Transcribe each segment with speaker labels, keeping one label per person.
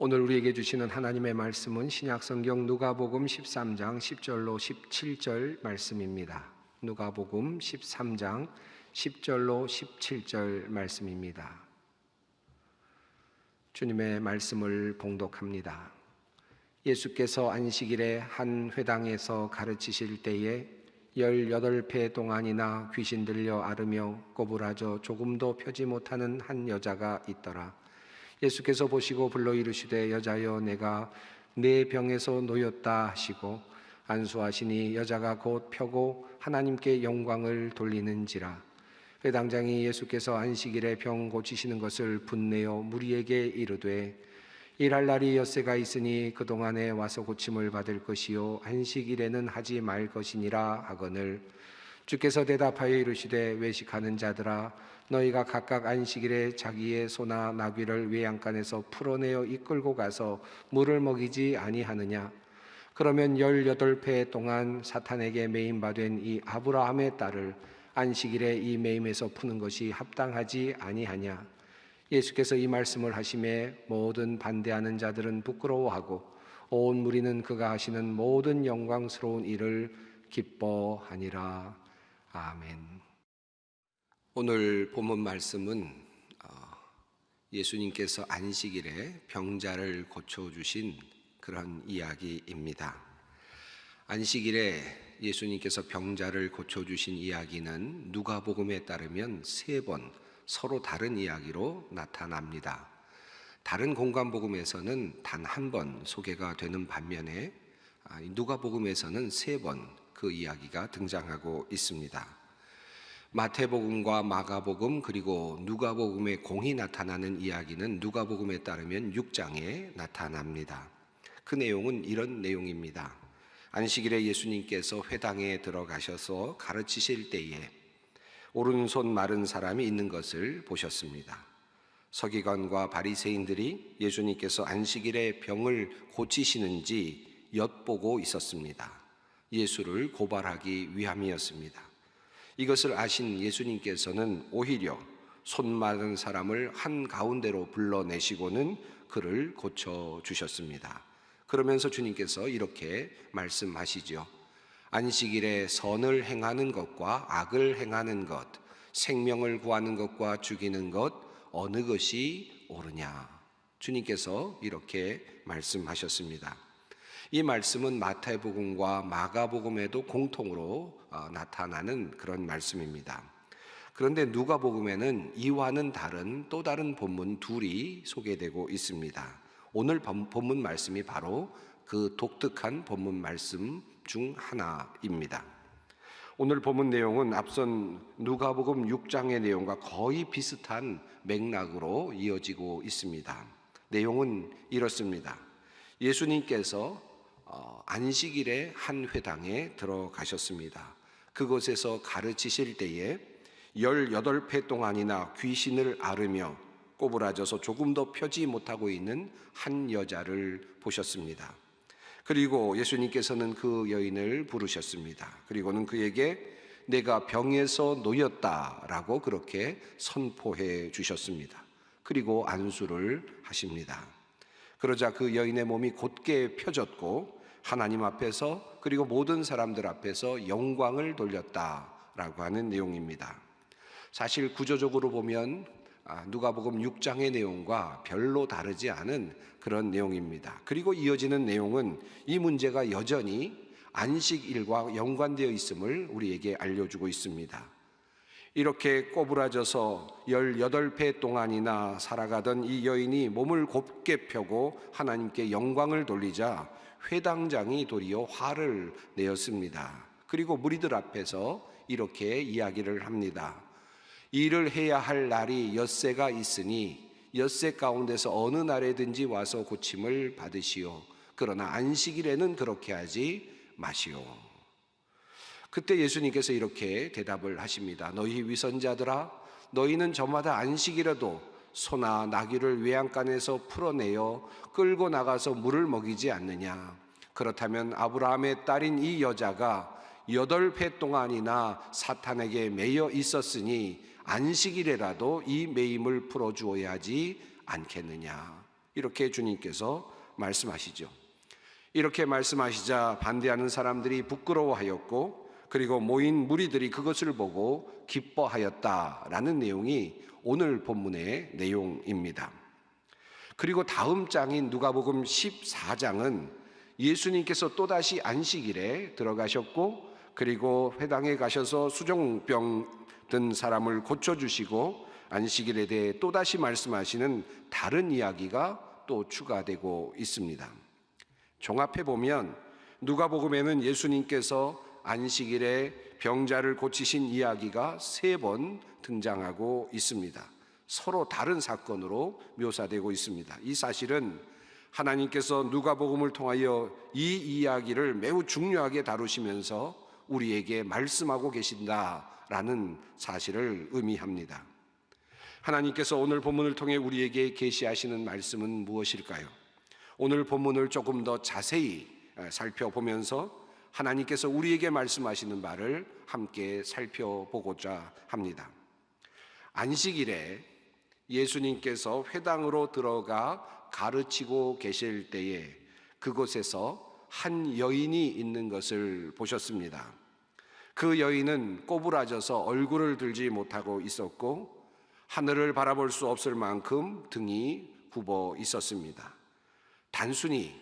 Speaker 1: 오늘 우리에게 주시는 하나님의 말씀은 신약성경 누가복음 13장 10절로 17절 말씀입니다. 누가복음 13장 10절로 17절 말씀입니다. 주님의 말씀을 봉독합니다. 예수께서 안식일에 한 회당에서 가르치실 때에 18배 동안이나 귀신 들려 앓으며 꼬부라져 조금도 펴지 못하는 한 여자가 있더라. 예수께서 보시고 불러 이르시되 여자여 내가 네 병에서 놓였다 하시고 안수하시니 여자가 곧 펴고 하나님께 영광을 돌리는지라. 회당장이 예수께서 안식일에 병 고치시는 것을 분내어 무리에게 이르되 일할 날이 엿새가 있으니 그동안에 와서 고침을 받을 것이요 안식일에는 하지 말 것이니라 하거늘. 주께서 대답하여 이르시되 외식하는 자들아 너희가 각각 안식일에 자기의 소나 나귀를 외양간에서 풀어내어 이끌고 가서 물을 먹이지 아니하느냐. 그러면 18배 동안 사탄에게 매임받은 이 아브라함의 딸을 안식일에 이 매임에서 푸는 것이 합당하지 아니하냐. 예수께서 이 말씀을 하심에 모든 반대하는 자들은 부끄러워하고 온 무리는 그가 하시는 모든 영광스러운 일을 기뻐하니라. 아멘. 오늘 본문 말씀은 예수님께서 안식일에 병자를 고쳐주신 그런 이야기입니다. 안식일에 예수님께서 병자를 고쳐주신 이야기는 누가복음에 따르면 3번 서로 다른 이야기로 나타납니다. 다른 공관복음에서는 단 한 번 소개가 되는 반면에 누가복음에서는 3번 그 이야기가 등장하고 있습니다. 마태복음과 마가복음 그리고 누가복음에 공히 나타나는 이야기는 누가복음에 따르면 6장에 나타납니다. 그 내용은 이런 내용입니다. 안식일에 예수님께서 회당에 들어가셔서 가르치실 때에 오른손 마른 사람이 있는 것을 보셨습니다. 서기관과 바리새인들이 예수님께서 안식일에 병을 고치시는지 엿보고 있었습니다. 예수를 고발하기 위함이었습니다. 이것을 아신 예수님께서는 오히려 손 마른 사람을 한가운데로 불러내시고는 그를 고쳐주셨습니다. 그러면서 주님께서 이렇게 말씀하시죠. 안식일에 선을 행하는 것과 악을 행하는 것, 생명을 구하는 것과 죽이는 것, 어느 것이 옳으냐. 주님께서 이렇게 말씀하셨습니다. 이 말씀은 마태복음과 마가복음에도 공통으로 나타나는 그런 말씀입니다. 그런데 누가복음에는 이와는 다른 또 다른 본문 둘이 소개되고 있습니다. 오늘 본문 말씀이 바로 그 독특한 본문 말씀 중 하나입니다. 오늘 본문 내용은 앞선 누가복음 6장의 내용과 거의 비슷한 맥락으로 이어지고 있습니다. 내용은 이렇습니다. 예수님께서 안식일에 한 회당에 들어가셨습니다. 그곳에서 가르치실 때에 18배 동안이나 귀신을 앓으며 꼬부라져서 조금도 펴지 못하고 있는 한 여자를 보셨습니다. 그리고 예수님께서는 그 여인을 부르셨습니다. 그리고는 그에게 내가 병에서 놓였다라고 그렇게 선포해 주셨습니다. 그리고 안수를 하십니다. 그러자 그 여인의 몸이 곧게 펴졌고 하나님 앞에서 그리고 모든 사람들 앞에서 영광을 돌렸다라고 하는 내용입니다. 사실 구조적으로 보면 누가복음 6장의 내용과 별로 다르지 않은 그런 내용입니다. 그리고 이어지는 내용은 이 문제가 여전히 안식일과 연관되어 있음을 우리에게 알려주고 있습니다. 이렇게 꼬부라져서 18배 동안이나 살아가던 이 여인이 몸을 곱게 펴고 하나님께 영광을 돌리자 회당장이 도리어 화를 내었습니다. 그리고 무리들 앞에서 이렇게 이야기를 합니다. 일을 해야 할 날이 엿새가 있으니 엿새 가운데서 어느 날에든지 와서 고침을 받으시오. 그러나 안식일에는 그렇게 하지 마시오. 그때 예수님께서 이렇게 대답을 하십니다. 너희 위선자들아, 너희는 저마다 안식일에도 소나 나귀를 외양간에서 풀어내어 끌고 나가서 물을 먹이지 않느냐. 그렇다면 아브라함의 딸인 이 여자가 8배 동안이나 사탄에게 매여 있었으니 안식일에라도 이 매임을 풀어주어야 하지 않겠느냐. 이렇게 주님께서 말씀하시죠. 이렇게 말씀하시자 반대하는 사람들이 부끄러워하였고, 그리고 모인 무리들이 그것을 보고 기뻐하였다라는 내용이 오늘 본문의 내용입니다. 그리고 다음 장인 누가복음 14장은 예수님께서 또다시 안식일에 들어가셨고, 그리고 회당에 가셔서 수종병 든 사람을 고쳐주시고 안식일에 대해 또다시 말씀하시는 다른 이야기가 또 추가되고 있습니다. 종합해보면 누가복음에는 예수님께서 안식일에 병자를 고치신 이야기가 3번 등장하고 있습니다. 서로 다른 사건으로 묘사되고 있습니다. 이 사실은 하나님께서 누가복음을 통하여 이 이야기를 매우 중요하게 다루시면서 우리에게 말씀하고 계신다라는 사실을 의미합니다. 하나님께서 오늘 본문을 통해 우리에게 계시하시는 말씀은 무엇일까요? 오늘 본문을 조금 더 자세히 살펴보면서 하나님께서 우리에게 말씀하시는 바를 함께 살펴보고자 합니다. 안식일에 예수님께서 회당으로 들어가 가르치고 계실 때에 그곳에서 한 여인이 있는 것을 보셨습니다. 그 여인은 꼬부라져서 얼굴을 들지 못하고 있었고 하늘을 바라볼 수 없을 만큼 등이 굽어 있었습니다. 단순히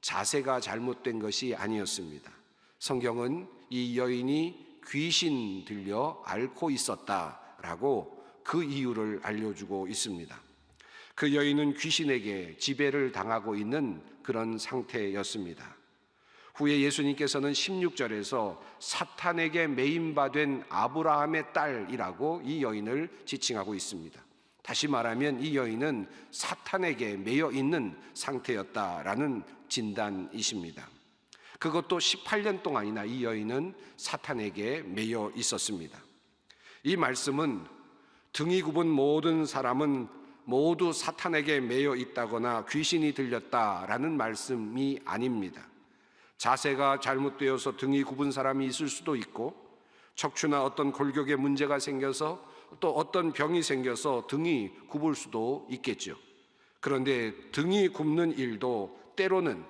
Speaker 1: 자세가 잘못된 것이 아니었습니다. 성경은 이 여인이 귀신 들려 앓고 있었다라고 그 이유를 알려주고 있습니다. 그 여인은 귀신에게 지배를 당하고 있는 그런 상태였습니다. 후에 예수님께서는 16절에서 사탄에게 매인바된 아브라함의 딸이라고 이 여인을 지칭하고 있습니다. 다시 말하면 이 여인은 사탄에게 매여 있는 상태였다라는 진단이십니다. 그것도 18년 동안이나 이 여인은 사탄에게 매여 있었습니다. 이 말씀은 등이 굽은 모든 사람은 모두 사탄에게 매여 있다거나 귀신이 들렸다라는 말씀이 아닙니다. 자세가 잘못되어서 등이 굽은 사람이 있을 수도 있고, 척추나 어떤 골격에 문제가 생겨서 또 어떤 병이 생겨서 등이 굽을 수도 있겠죠. 그런데 등이 굽는 일도 때로는,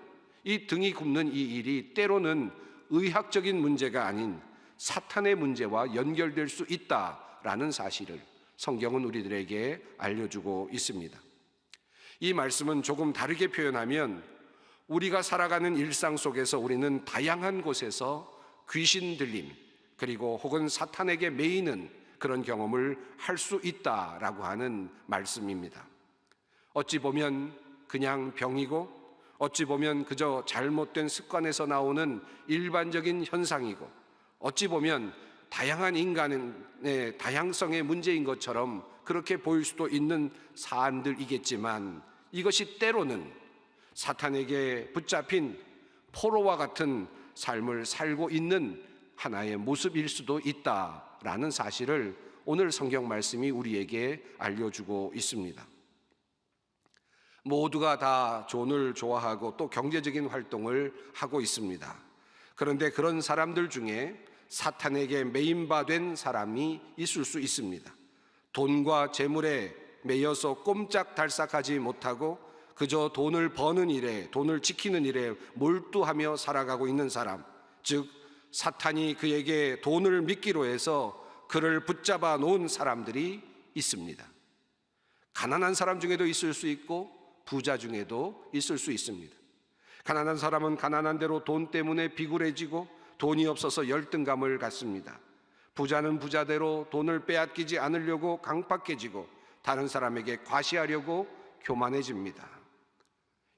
Speaker 1: 이 등이 굽는 이 일이 때로는 의학적인 문제가 아닌 사탄의 문제와 연결될 수 있다라는 사실을 성경은 우리들에게 알려주고 있습니다. 이 말씀은 조금 다르게 표현하면 우리가 살아가는 일상 속에서 우리는 다양한 곳에서 귀신 들림, 그리고 혹은 사탄에게 매이는 그런 경험을 할 수 있다라고 하는 말씀입니다. 어찌 보면 그냥 병이고, 어찌 보면 그저 잘못된 습관에서 나오는 일반적인 현상이고, 어찌 보면 다양한 인간의 다양성의 문제인 것처럼 그렇게 보일 수도 있는 사안들이겠지만, 이것이 때로는 사탄에게 붙잡힌 포로와 같은 삶을 살고 있는 하나의 모습일 수도 있다라는 사실을 오늘 성경 말씀이 우리에게 알려주고 있습니다. 모두가 다 돈을 좋아하고 또 경제적인 활동을 하고 있습니다. 그런데 그런 사람들 중에 사탄에게 매인바된 사람이 있을 수 있습니다. 돈과 재물에 매여서 꼼짝달싹하지 못하고 그저 돈을 버는 일에, 돈을 지키는 일에 몰두하며 살아가고 있는 사람, 즉 사탄이 그에게 돈을 미끼로 해서 그를 붙잡아 놓은 사람들이 있습니다. 가난한 사람 중에도 있을 수 있고 부자 중에도 있을 수 있습니다. 가난한 사람은 가난한 대로 돈 때문에 비굴해지고 돈이 없어서 열등감을 갖습니다. 부자는 부자대로 돈을 빼앗기지 않으려고 강팍해지고 다른 사람에게 과시하려고 교만해집니다.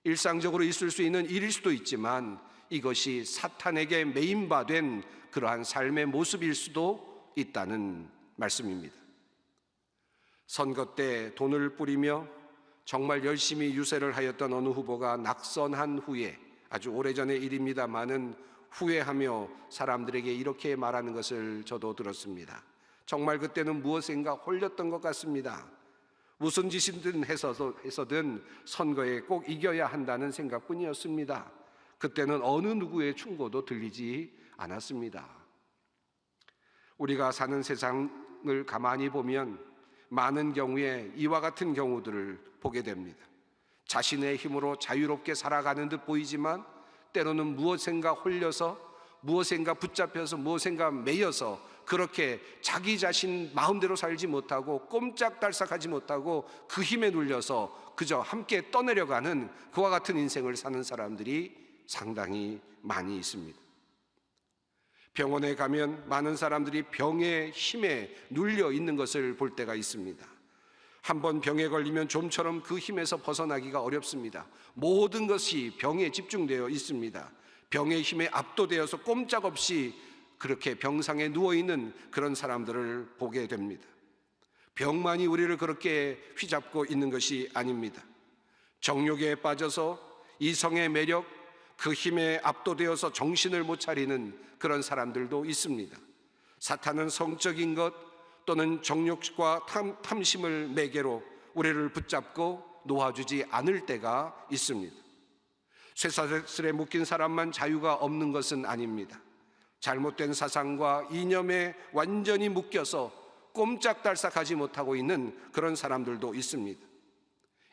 Speaker 1: 일상적으로 있을 수 있는 일일 수도 있지만 이것이 사탄에게 매인바된 그러한 삶의 모습일 수도 있다는 말씀입니다. 선거 때 돈을 뿌리며 정말 열심히 유세를 하였던 어느 후보가 낙선한 후에, 아주 오래전의 일입니다마는 후회하며 사람들에게 이렇게 말하는 것을 저도 들었습니다. 정말 그때는 무엇인가 홀렸던 것 같습니다. 무슨 짓이든 해서든 선거에 꼭 이겨야 한다는 생각뿐이었습니다. 그때는 어느 누구의 충고도 들리지 않았습니다. 우리가 사는 세상을 가만히 보면 많은 경우에 이와 같은 경우들을 보게 됩니다. 자신의 힘으로 자유롭게 살아가는 듯 보이지만 때로는 무엇인가 홀려서, 무엇인가 붙잡혀서, 무엇인가 매여서 그렇게 자기 자신 마음대로 살지 못하고 꼼짝달싹하지 못하고 그 힘에 눌려서 그저 함께 떠내려가는 그와 같은 인생을 사는 사람들이 상당히 많이 있습니다. 병원에 가면 많은 사람들이 병의 힘에 눌려 있는 것을 볼 때가 있습니다. 한번 병에 걸리면 좀처럼 그 힘에서 벗어나기가 어렵습니다. 모든 것이 병에 집중되어 있습니다. 병의 힘에 압도되어서 꼼짝없이 그렇게 병상에 누워있는 그런 사람들을 보게 됩니다. 병만이 우리를 그렇게 휘잡고 있는 것이 아닙니다. 정욕에 빠져서 이성의 매력, 그 힘에 압도되어서 정신을 못 차리는 그런 사람들도 있습니다. 사탄은 성적인 것 또는 정욕과 탐심을 매개로 우리를 붙잡고 놓아주지 않을 때가 있습니다. 쇠사슬에 묶인 사람만 자유가 없는 것은 아닙니다. 잘못된 사상과 이념에 완전히 묶여서 꼼짝달싹하지 못하고 있는 그런 사람들도 있습니다.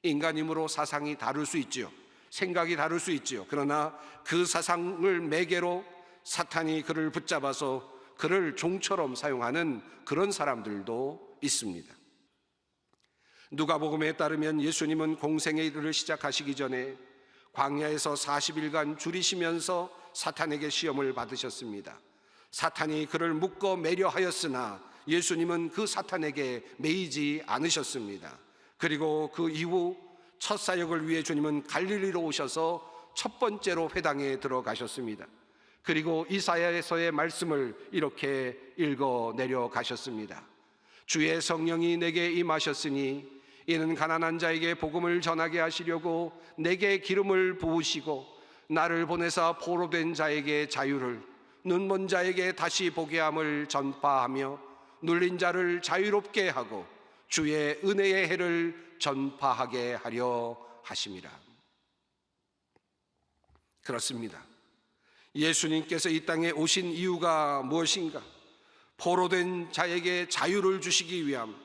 Speaker 1: 인간이므로 사상이 다를 수 있지요. 생각이 다를 수 있지요. 그러나 그 사상을 매개로 사탄이 그를 붙잡아서 그를 종처럼 사용하는 그런 사람들도 있습니다. 누가복음에 따르면 예수님은 공생의 일을 시작하시기 전에 광야에서 40일간 줄이시면서 사탄에게 시험을 받으셨습니다. 사탄이 그를 묶어 매려 하였으나 예수님은 그 사탄에게 매이지 않으셨습니다. 그리고 그 이후 첫 사역을 위해 주님은 갈릴리로 오셔서 첫 번째로 회당에 들어가셨습니다. 그리고 이사야에서의 말씀을 이렇게 읽어 내려가셨습니다. 주의 성령이 내게 임하셨으니 이는 가난한 자에게 복음을 전하게 하시려고 내게 기름을 부으시고 나를 보내사 포로된 자에게 자유를, 눈먼 자에게 다시 보게 함을 전파하며 눌린 자를 자유롭게 하고 주의 은혜의 해를 전파하게 하려 하심이라. 그렇습니다. 예수님께서 이 땅에 오신 이유가 무엇인가? 포로된 자에게 자유를 주시기 위함,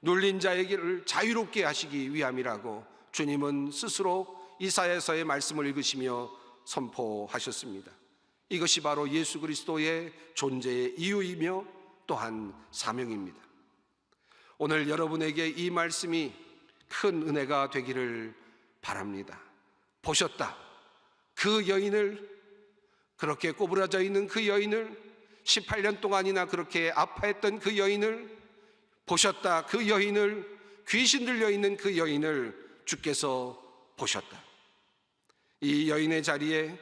Speaker 1: 눌린 자에게를 자유롭게 하시기 위함이라고 주님은 스스로 이사야서의 말씀을 읽으시며 선포하셨습니다. 이것이 바로 예수 그리스도의 존재의 이유이며 또한 사명입니다. 오늘 여러분에게 이 말씀이 큰 은혜가 되기를 바랍니다. 보셨다. 그 여인을, 그렇게 꼬부라져 있는 그 여인을, 18년 동안이나 그렇게 아파했던 그 여인을 보셨다. 그 여인을, 귀신 들려 있는 그 여인을 주께서 보셨다. 이 여인의 자리에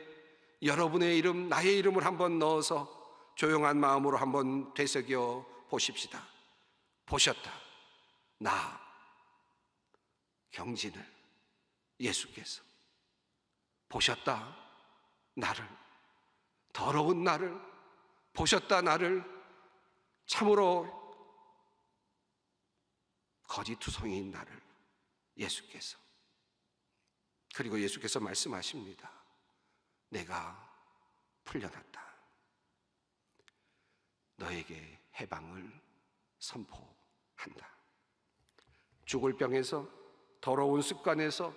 Speaker 1: 여러분의 이름, 나의 이름을 한번 넣어서 조용한 마음으로 한번 되새겨 보십시다. 보셨다. 나 경진을 예수께서 보셨다. 나를, 더러운 나를 보셨다. 나를, 참으로 거짓투성이인 나를 예수께서. 그리고 예수께서 말씀하십니다. 내가 풀려났다. 너에게 해방을 선포한다. 죽을 병에서, 더러운 습관에서,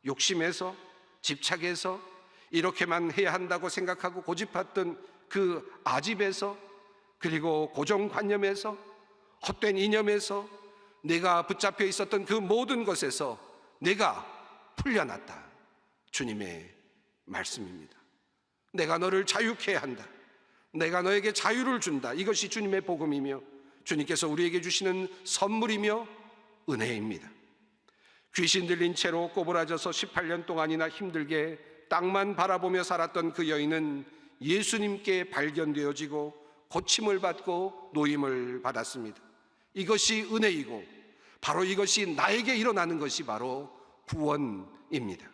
Speaker 1: 욕심에서, 집착에서, 이렇게만 해야 한다고 생각하고 고집했던 그 아집에서, 그리고 고정관념에서, 헛된 이념에서 내가 붙잡혀 있었던 그 모든 것에서 내가 풀려났다. 주님의 말씀입니다. 내가 너를 자유케 한다. 내가 너에게 자유를 준다. 이것이 주님의 복음이며 주님께서 우리에게 주시는 선물이며 은혜입니다. 귀신 들린 채로 꼬부라져서 18년 동안이나 힘들게 땅만 바라보며 살았던 그 여인은 예수님께 발견되어지고 고침을 받고 노임을 받았습니다. 이것이 은혜이고 바로 이것이 나에게 일어나는 것이 바로 구원입니다.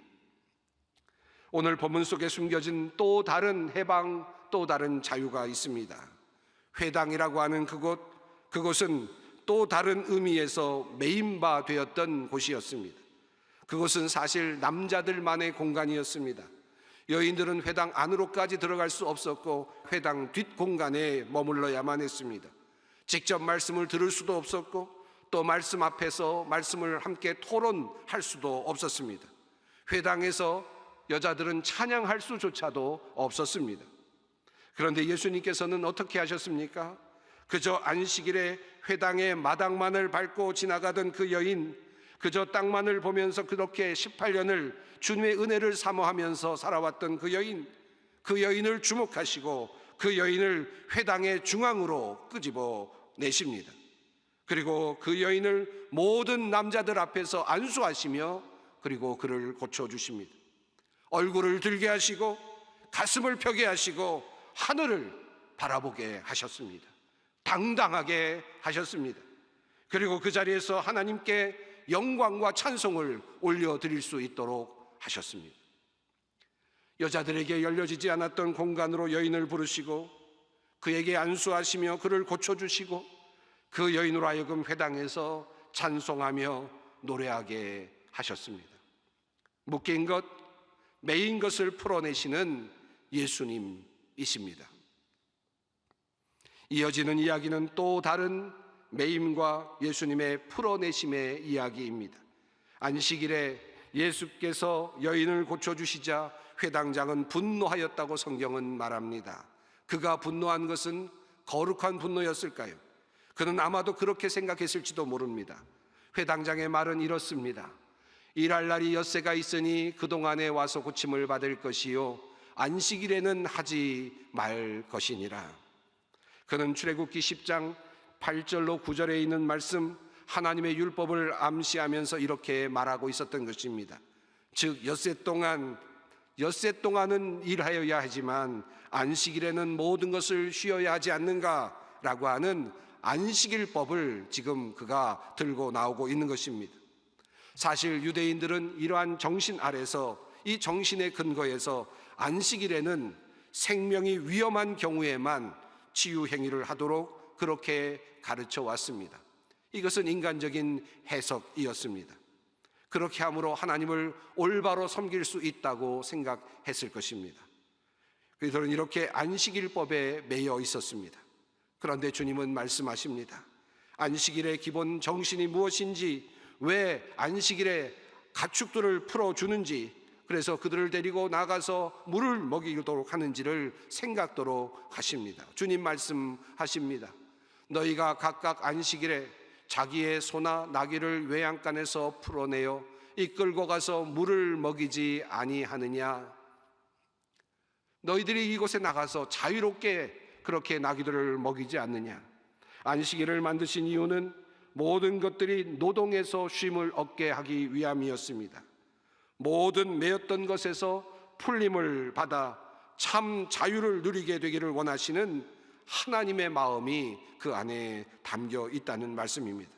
Speaker 1: 오늘 본문 속에 숨겨진 또 다른 해방, 또 다른 자유가 있습니다. 회당이라고 하는 그곳은 또 다른 의미에서 메인바 되었던 곳이었습니다. 그곳은 사실 남자들만의 공간이었습니다. 여인들은 회당 안으로까지 들어갈 수 없었고 회당 뒷공간에 머물러야만 했습니다. 직접 말씀을 들을 수도 없었고 또 말씀 앞에서 말씀을 함께 토론할 수도 없었습니다. 회당에서 여자들은 찬양할 수조차도 없었습니다. 그런데 예수님께서는 어떻게 하셨습니까? 그저 안식일에 회당의 마당만을 밟고 지나가던 그 여인, 그저 땅만을 보면서 그렇게 18년을 주님의 은혜를 사모하면서 살아왔던 그 여인을 주목하시고 그 여인을 회당의 중앙으로 끄집어 내십니다. 그리고 그 여인을 모든 남자들 앞에서 안수하시며 그리고 그를 고쳐주십니다. 얼굴을 들게 하시고 가슴을 펴게 하시고 하늘을 바라보게 하셨습니다. 당당하게 하셨습니다. 그리고 그 자리에서 하나님께 영광과 찬송을 올려드릴 수 있도록 하셨습니다. 여자들에게 열려지지 않았던 공간으로 여인을 부르시고 그에게 안수하시며 그를 고쳐주시고 그 여인으로 하여금 회당에서 찬송하며 노래하게 하셨습니다. 묶인 것, 매인 것을 풀어내시는 예수님이십니다. 이어지는 이야기는 또 다른 매임과 예수님의 풀어내심의 이야기입니다. 안식일에 예수께서 여인을 고쳐주시자 회당장은 분노하였다고 성경은 말합니다. 그가 분노한 것은 거룩한 분노였을까요? 그는 아마도 그렇게 생각했을지도 모릅니다. 회당장의 말은 이렇습니다. 일할 날이 엿새가 있으니 그동안에 와서 고침을 받을 것이요 안식일에는 하지 말 것이니라. 그는 출애굽기 10장 8절로 9절에 있는 말씀, 하나님의 율법을 암시하면서 이렇게 말하고 있었던 것입니다. 즉 엿새 동안은 일하여야 하지만 안식일에는 모든 것을 쉬어야 하지 않는가라고 하는 안식일법을 지금 그가 들고 나오고 있는 것입니다. 사실 유대인들은 이러한 정신 아래서, 이 정신의 근거에서 안식일에는 생명이 위험한 경우에만 치유 행위를 하도록 그렇게 가르쳐 왔습니다. 이것은 인간적인 해석이었습니다. 그렇게 함으로 하나님을 올바로 섬길 수 있다고 생각했을 것입니다. 그들은 이렇게 안식일법에 매여 있었습니다. 그런데 주님은 말씀하십니다. 안식일의 기본 정신이 무엇인지, 왜 안식일에 가축들을 풀어주는지, 그래서 그들을 데리고 나가서 물을 먹이도록 하는지를 생각도록 하십니다. 주님 말씀하십니다. 너희가 각각 안식일에 자기의 소나 나귀를 외양간에서 풀어내어 이끌고 가서 물을 먹이지 아니하느냐? 너희들이 이곳에 나가서 자유롭게 그렇게 나귀들을 먹이지 않느냐? 안식일을 만드신 이유는 모든 것들이 노동에서 쉼을 얻게 하기 위함이었습니다. 모든 매였던 것에서 풀림을 받아 참 자유를 누리게 되기를 원하시는 하나님의 마음이 그 안에 담겨 있다는 말씀입니다.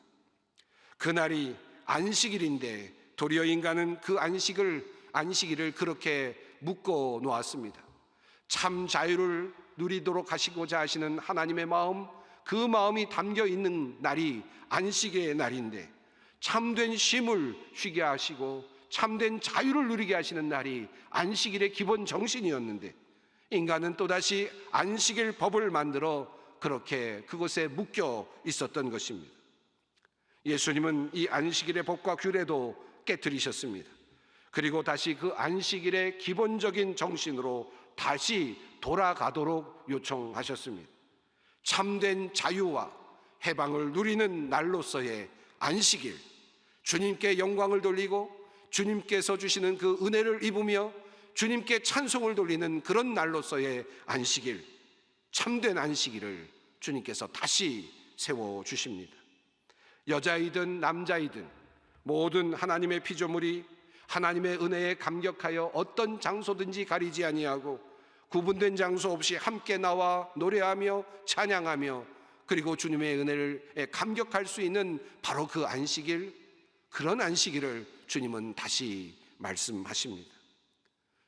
Speaker 1: 그날이 안식일인데 도리어 인간은 그 안식일을 그렇게 묶어 놓았습니다. 참 자유를 누리도록 하시고자 하시는 하나님의 마음, 그 마음이 담겨 있는 날이 안식일의 날인데 참된 쉼을 쉬게 하시고 참된 자유를 누리게 하시는 날이 안식일의 기본 정신이었는데 인간은 또다시 안식일 법을 만들어 그렇게 그것에 묶여 있었던 것입니다. 예수님은 이 안식일의 법과 규례도 깨뜨리셨습니다. 그리고 다시 그 안식일의 기본적인 정신으로 다시 돌아가도록 요청하셨습니다. 참된 자유와 해방을 누리는 날로서의 안식일, 주님께 영광을 돌리고 주님께서 주시는 그 은혜를 입으며 주님께 찬송을 돌리는 그런 날로서의 안식일, 참된 안식일을 주님께서 다시 세워주십니다. 여자이든 남자이든 모든 하나님의 피조물이 하나님의 은혜에 감격하여 어떤 장소든지 가리지 아니하고 구분된 장소 없이 함께 나와 노래하며 찬양하며 그리고 주님의 은혜에 감격할 수 있는 바로 그 안식일, 그런 안식일을 주님은 다시 말씀하십니다.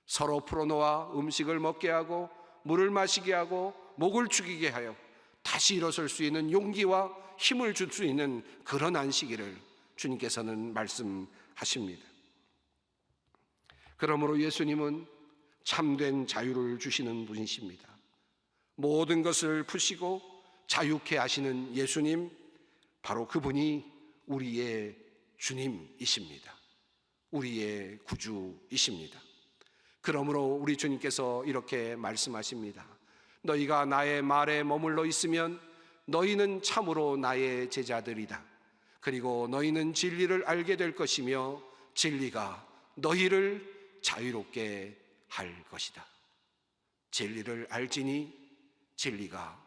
Speaker 1: 서로 풀어놓아 음식을 먹게 하고 물을 마시게 하고 목을 축이게 하여 다시 일어설 수 있는 용기와 힘을 줄 수 있는 그런 안식일을 주님께서는 말씀하십니다. 그러므로 예수님은 참된 자유를 주시는 분이십니다. 모든 것을 푸시고 자유케 하시는 예수님, 바로 그분이 우리의 주님이십니다. 우리의 구주이십니다. 그러므로 우리 주님께서 이렇게 말씀하십니다. 너희가 나의 말에 머물러 있으면 너희는 참으로 나의 제자들이다. 그리고 너희는 진리를 알게 될 것이며 진리가 너희를 자유롭게 할 것이다. 진리를 알지니 진리가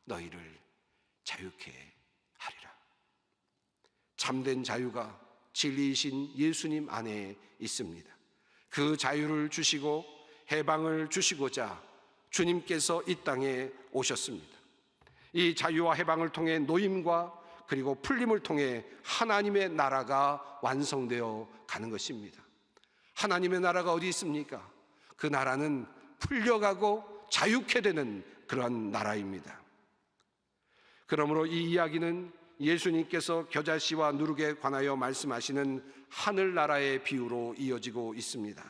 Speaker 1: 너희를 자유케 하리라. 참된 자유가 진리이신 예수님 안에 있습니다. 그 자유를 주시고 해방을 주시고자 주님께서 이 땅에 오셨습니다. 이 자유와 해방을 통해 노임과 그리고 풀림을 통해 하나님의 나라가 완성되어 가는 것입니다. 하나님의 나라가 어디 있습니까? 그 나라는 풀려가고 자유케 되는 그러한 나라입니다. 그러므로 이 이야기는 예수님께서 겨자씨와 누룩에 관하여 말씀하시는 하늘나라의 비유로 이어지고 있습니다.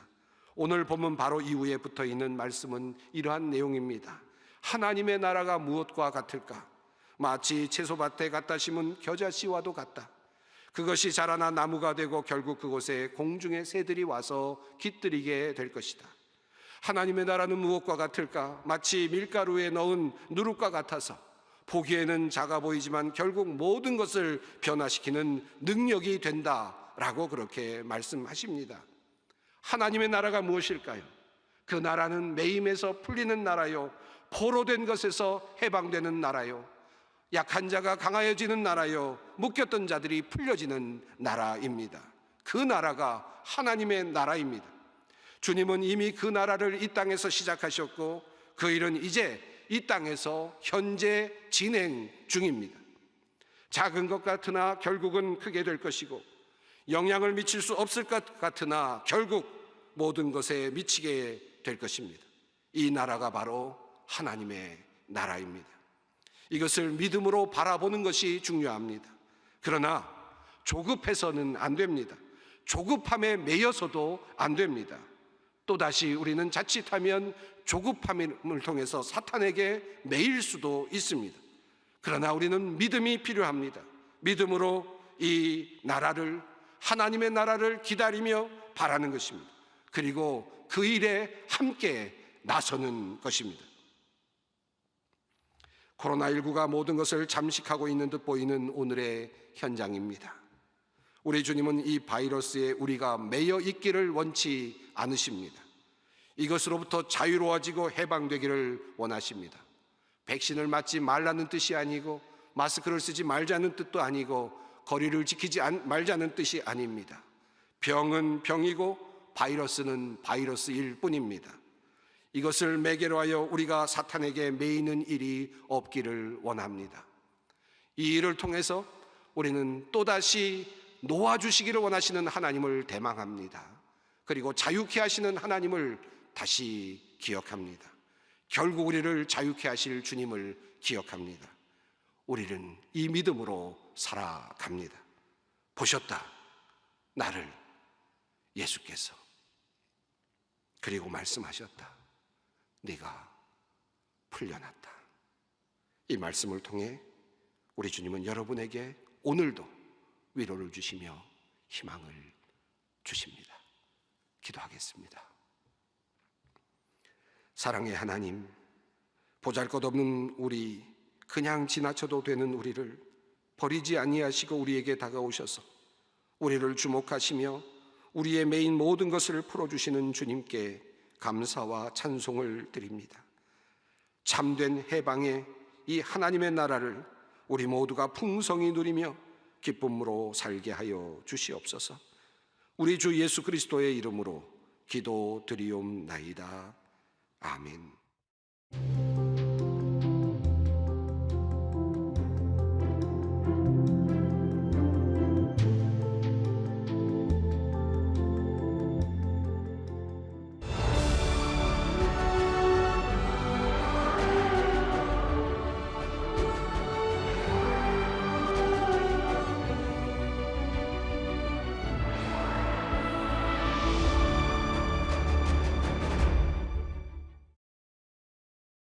Speaker 1: 오늘 본문 바로 이후에 붙어있는 말씀은 이러한 내용입니다. 하나님의 나라가 무엇과 같을까? 마치 채소밭에 갖다 심은 겨자씨와도 같다. 그것이 자라나 나무가 되고 결국 그곳에 공중의 새들이 와서 깃들이게 될 것이다. 하나님의 나라는 무엇과 같을까? 마치 밀가루에 넣은 누룩과 같아서 보기에는 작아 보이지만 결국 모든 것을 변화시키는 능력이 된다라고 그렇게 말씀하십니다. 하나님의 나라가 무엇일까요? 그 나라는 매임에서 풀리는 나라요, 포로된 것에서 해방되는 나라요, 약한 자가 강하여지는 나라요, 묶였던 자들이 풀려지는 나라입니다. 그 나라가 하나님의 나라입니다. 주님은 이미 그 나라를 이 땅에서 시작하셨고 그 일은 이제 이 땅에서 현재 진행 중입니다. 작은 것 같으나 결국은 크게 될 것이고 영향을 미칠 수 없을 것 같으나 결국 모든 것에 미치게 될 것입니다. 이 나라가 바로 하나님의 나라입니다. 이것을 믿음으로 바라보는 것이 중요합니다. 그러나 조급해서는 안 됩니다. 조급함에 매여서도 안 됩니다. 또다시 우리는 자칫하면 조급함을 통해서 사탄에게 매일 수도 있습니다. 그러나 우리는 믿음이 필요합니다. 믿음으로 이 나라를, 하나님의 나라를 기다리며 바라는 것입니다. 그리고 그 일에 함께 나서는 것입니다. 코로나19가 모든 것을 잠식하고 있는 듯 보이는 오늘의 현장입니다. 우리 주님은 이 바이러스에 우리가 매여 있기를 원치 않으십니다. 이것으로부터 자유로워지고 해방되기를 원하십니다. 백신을 맞지 말라는 뜻이 아니고 마스크를 쓰지 말자는 뜻도 아니고 거리를 지키지 말자는 뜻이 아닙니다. 병은 병이고 바이러스는 바이러스일 뿐입니다. 이것을 매개로 하여 우리가 사탄에게 매이는 일이 없기를 원합니다. 이 일을 통해서 우리는 또다시 놓아주시기를 원하시는 하나님을 대망합니다. 그리고 자유케 하시는 하나님을 다시 기억합니다. 결국 우리를 자유케 하실 주님을 기억합니다. 우리는 이 믿음으로 살아갑니다. 보셨다, 나를 예수께서. 그리고 말씀하셨다. 네가 풀려났다. 이 말씀을 통해 우리 주님은 여러분에게 오늘도 위로를 주시며 희망을 주십니다. 기도하겠습니다. 사랑의 하나님, 보잘것없는 우리, 그냥 지나쳐도 되는 우리를 버리지 아니하시고 우리에게 다가오셔서 우리를 주목하시며 우리의 매인 모든 것을 풀어주시는 주님께 감사와 찬송을 드립니다. 참된 해방의 이 하나님의 나라를 우리 모두가 풍성히 누리며 기쁨으로 살게 하여 주시옵소서. 우리 주 예수 그리스도의 이름으로 기도드리옵나이다. 아멘.